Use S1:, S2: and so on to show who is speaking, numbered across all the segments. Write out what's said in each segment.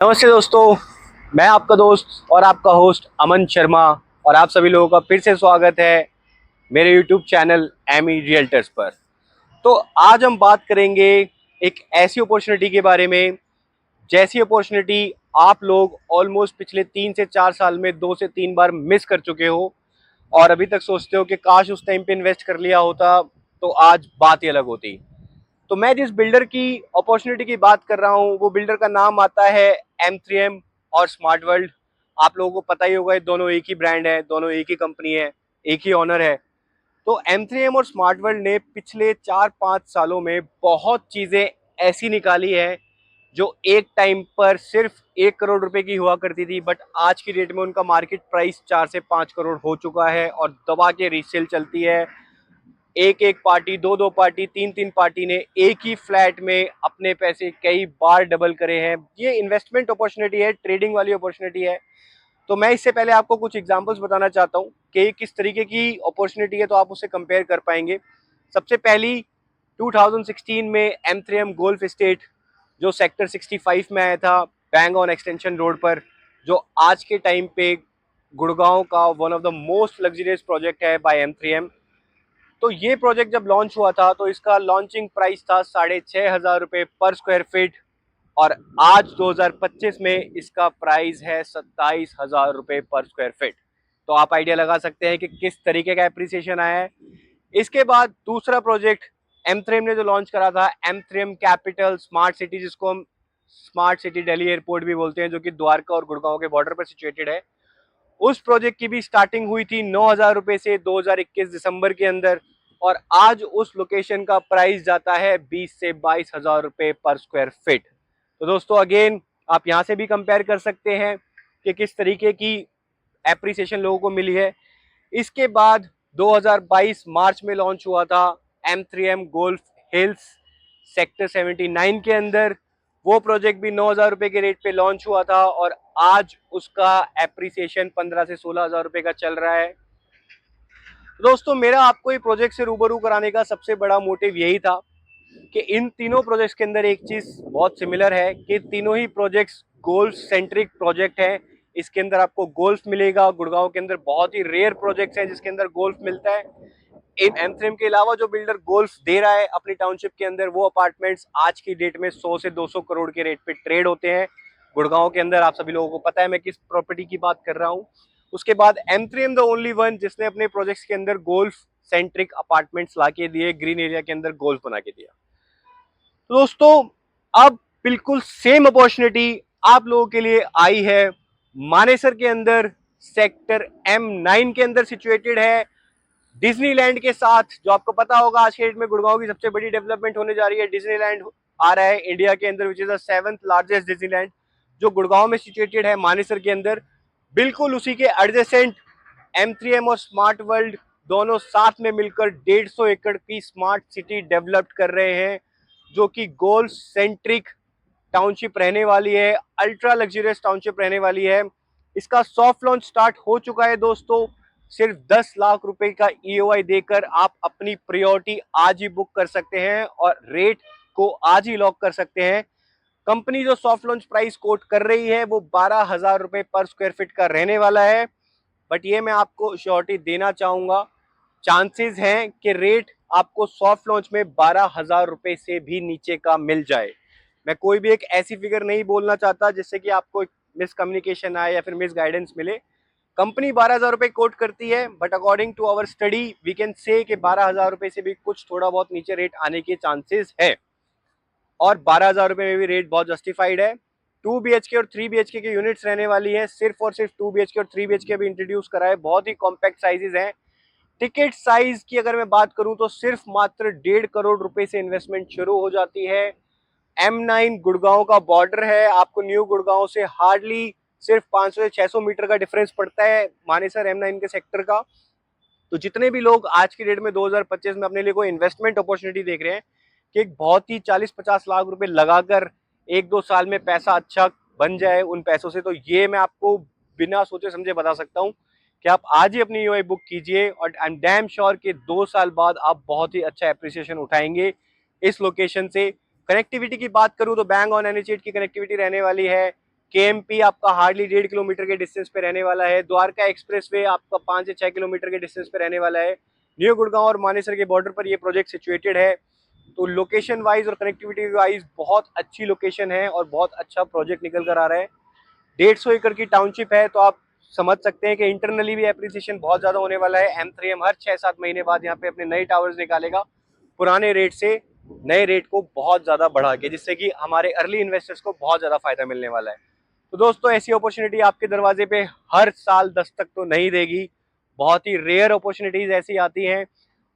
S1: नमस्ते दोस्तों। मैं आपका दोस्त और आपका होस्ट अमन शर्मा और आप सभी लोगों का फिर से स्वागत है मेरे यूट्यूब चैनल एमी रियल्टर्स पर। तो आज हम बात करेंगे एक ऐसी अपॉर्चुनिटी के बारे में जैसी अपॉर्चुनिटी आप लोग ऑलमोस्ट पिछले 3 से 4 साल में 2 से 3 बार मिस कर चुके हो और अभी तक सोचते हो कि काश उस टाइम पे इन्वेस्ट कर लिया होता तो आज बात ही अलग होती। तो मैं जिस बिल्डर की अपॉर्चुनिटी की बात कर रहा हूँ वो बिल्डर का नाम आता है M3M और स्मार्ट वर्ल्ड। आप लोगों को पता ही होगा ये दोनों एक ही ब्रांड है, दोनों एक ही कंपनी है, एक ही ऑनर है। तो M3M और स्मार्ट वर्ल्ड ने पिछले 4-5 सालों में बहुत चीज़ें ऐसी निकाली है जो एक टाइम पर सिर्फ 1 करोड़ रुपए की हुआ करती थी, बट आज की डेट में उनका मार्केट प्राइस 4 से 5 करोड़ हो चुका है और दबा के रीसेल चलती है। एक एक पार्टी, दो दो पार्टी, तीन तीन पार्टी ने एक ही फ्लैट में अपने पैसे कई बार डबल करे हैं। ये इन्वेस्टमेंट अपॉर्चुनिटी है, ट्रेडिंग वाली अपॉर्चुनिटी है। तो मैं इससे पहले आपको कुछ एग्जांपल्स बताना चाहता हूँ कि ये किस तरीके की अपॉर्चुनिटी है, तो आप उससे कंपेयर कर पाएंगे। सबसे पहली 2016 में M3M गोल्फ एस्टेट जो सेक्टर 65 में आया था, बैंग ऑन एक्सटेंशन रोड पर, जो आज के टाइम पे गुड़गांव का one of the most luxurious project है बाय M3M। तो ये प्रोजेक्ट जब लॉन्च हुआ था तो इसका लॉन्चिंग प्राइस था 6,500 रुपये पर स्क्वायर फीट और आज 2025 में इसका प्राइस है 27,000 रुपये पर स्क्वायर फीट। तो आप आइडिया लगा सकते हैं कि किस तरीके का एप्रिसिएशन आया है। इसके बाद दूसरा प्रोजेक्ट M3M ने जो लॉन्च करा था, M3M कैपिटल स्मार्ट सिटी, जिसको हम स्मार्ट सिटी दिल्ली एयरपोर्ट भी बोलते हैं, जो कि द्वारका और गुड़गांव के बॉर्डर पर सिचुएटेड है। उस प्रोजेक्ट की भी स्टार्टिंग हुई थी 9,000 रुपए से 2021 दिसंबर के अंदर और आज उस लोकेशन का प्राइस जाता है 20 से 22 हजार रुपए पर स्क्वायर फीट। तो दोस्तों अगेन आप यहां से भी कंपेयर कर सकते हैं कि किस तरीके की एप्रिसिएशन लोगों को मिली है। इसके बाद 2022 मार्च में लॉन्च हुआ था M3M गोल्फ हिल्स सेक्टर 79 के अंदर। वो प्रोजेक्ट भी 9,000 रुपए के रेट पे लॉन्च हुआ था और आज उसका एप्रिसिएशन 15 से 16 हजार रुपए का चल रहा है। दोस्तों मेरा आपको ये प्रोजेक्ट से रूबरू कराने का सबसे बड़ा मोटिव यही था कि इन तीनों प्रोजेक्ट्स के अंदर एक चीज बहुत सिमिलर है कि तीनों ही प्रोजेक्ट्स गोल्फ सेंट्रिक प्रोजेक्ट है। इसके अंदर आपको गोल्फ मिलेगा। गुड़गांव के अंदर बहुत ही रेयर प्रोजेक्ट्स हैं जिसके अंदर गोल्फ मिलता है। इन M3M के अलावा जो बिल्डर गोल्फ दे रहा है अपनी टाउनशिप के अंदर, वो अपार्टमेंट्स आज की डेट में 100 से 200 करोड़ के रेट पे ट्रेड होते हैं गुड़गांव के अंदर। आप सभी लोगों को पता है मैं किस प्रॉपर्टी की बात कर रहा हूँ। उसके बाद M3M द ओनली वन जिसने अपने प्रोजेक्ट्स के अंदर गोल्फ सेंट्रिक अपार्टमेंट्स ला के दिए, ग्रीन एरिया के अंदर गोल्फ बना के दिया। तो दोस्तों अब बिल्कुल सेम अपॉर्चुनिटी आप लोगों के लिए आई है मानेसर के अंदर, सेक्टर M9 के अंदर सिचुएटेड है डिज्नीलैंड के साथ। जो आपको पता होगा आज के डेट में गुड़गांव की सबसे बड़ी डेवलपमेंट होने जा रही है, डिज्नीलैंड आ रहा है इंडिया के अंदर, which is the 7th largest Disneyland, जो गुड़गांव में सिचुएटेड है मानेसर के अंदर। बिल्कुल उसी के एडजेसेंट M3M और स्मार्ट वर्ल्ड दोनों साथ में मिलकर 150 एकड़ की स्मार्ट सिटी डेवलप कर रहे हैं जो कि गोल्फ सेंट्रिक टाउनशिप रहने वाली है, अल्ट्रा लग्जरियस टाउनशिप रहने वाली है। इसका सॉफ्ट लॉन्च स्टार्ट हो चुका है दोस्तों। सिर्फ 10 लाख रुपए का EOI देकर आप अपनी प्रायोरिटी आज ही बुक कर सकते हैं और रेट को आज ही लॉक कर सकते हैं। कंपनी जो सॉफ्ट लॉन्च प्राइस कोट कर रही है वो 12,000 रुपए पर स्क्वायर फीट का रहने वाला है। बट ये मैं आपको श्योरिटी देना चाहूंगा, चांसेस हैं कि रेट आपको सॉफ्ट लॉन्च में 12,000 रुपए से भी नीचे का मिल जाए। मैं कोई भी एक ऐसी फिगर नहीं बोलना चाहता जिससे कि आपको मिसकम्युनिकेशन आए या फिर मिस गाइडेंस मिले। कंपनी 12,000 रुपए कोट करती है but according to our study we can say कि 12,000 रुपए से भी कुछ थोड़ा बहुत नीचे रेट आने के चांसेस है और 12,000 रुपए में भी रेट बहुत जस्टिफाइड है। 2 BHK और 3 BHK के यूनिट्स रहने वाली है, सिर्फ और सिर्फ 2 BHK और 3 BHK भी इंट्रोड्यूस करा है। बहुत ही कॉम्पैक्ट साइजेस हैं। टिकट साइज की अगर मैं बात करूं तो सिर्फ मात्र 1.5 करोड़ रुपए से इन्वेस्टमेंट शुरू हो जाती है। M9 गुड़गांव का बॉर्डर है, आपको न्यू गुड़गांव से हार्डली सिर्फ 500 से 600 मीटर का डिफरेंस पड़ता है मानेसर M9 के सेक्टर का। तो जितने भी लोग आज की डेट में 2025 में अपने लिए कोई इन्वेस्टमेंट अपॉर्चुनिटी देख रहे हैं कि एक बहुत ही 40-50 लाख रुपए लगाकर 1-2 साल में पैसा अच्छा बन जाए उन पैसों से, तो ये मैं आपको बिना सोचे समझे बता सकता हूँ कि आप आज ही अपनी EOI बुक कीजिए और आई एम डैम श्योर कि 2 साल बाद आप बहुत ही अच्छा एप्रिसिएशन उठाएंगे इस लोकेशन से। कनेक्टिविटी की बात करूं तो बैंग ऑन NH8 की कनेक्टिविटी रहने वाली है। KMP आपका हार्डली 1.5 किलोमीटर के डिस्टेंस पे रहने वाला है। द्वारका एक्सप्रेसवे आपका 5 से 6 किलोमीटर के डिस्टेंस पे रहने वाला है। न्यू गुड़गांव और मानेसर के बॉर्डर पर ये प्रोजेक्ट सिचुएटेड है। तो लोकेशन वाइज और कनेक्टिविटी वाइज बहुत अच्छी लोकेशन है और बहुत अच्छा प्रोजेक्ट निकल कर आ रहा है। 150 एकड़ की टाउनशिप है, तो आप समझ सकते हैं कि इंटरनली भी एप्रिसिएशन बहुत ज्यादा होने वाला है। M3M हर 6-7 महीने बाद यहाँ पे अपने नए टावर्स निकालेगा पुराने रेट से नए रेट को बहुत ज्यादा बढ़ा के, जिससे कि हमारे अर्ली इन्वेस्टर्स को बहुत ज्यादा फायदा मिलने वाला है। तो दोस्तों, ऐसी अपॉर्चुनिटी आपके दरवाजे पे हर साल दस्तक तो नहीं देगी, बहुत ही रेयर अपॉर्चुनिटीज ऐसी आती हैं।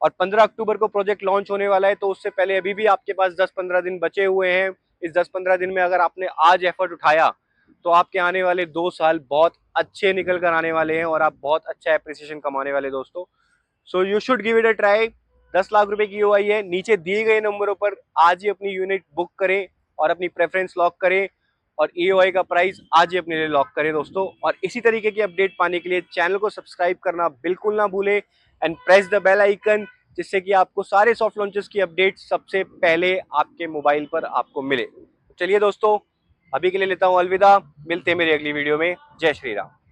S1: और 15 अक्टूबर को प्रोजेक्ट लॉन्च होने वाला है, तो उससे पहले अभी भी आपके पास 10-15 दिन बचे हुए हैं। इस 10-15 दिन में अगर आपने आज एफर्ट उठाया तो आपके आने वाले 2 साल बहुत अच्छे निकल कर आने वाले हैं और आप बहुत अच्छा एप्रिसिएशन कमाने वाले दोस्तों। So you should give it a try. 10 lakh रुपए की ईओआई है। नीचे दिए गए नंबरों पर आज ही अपनी यूनिट बुक करें और अपनी प्रेफरेंस लॉक करें और ईओआई का प्राइस आज ही अपने लिए लॉक करें दोस्तों। और इसी तरीके की अपडेट पाने के लिए चैनल को सब्सक्राइब करना बिल्कुल ना भूलें and press the bell icon, जिससे कि आपको सारे सॉफ्ट लॉन्चेस की अपडेट सबसे पहले आपके मोबाइल पर आपको मिले। चलिए दोस्तों, अभी के लिए लेता हूं अलविदा। मिलते हैं मेरी अगली वीडियो में। जय श्री राम।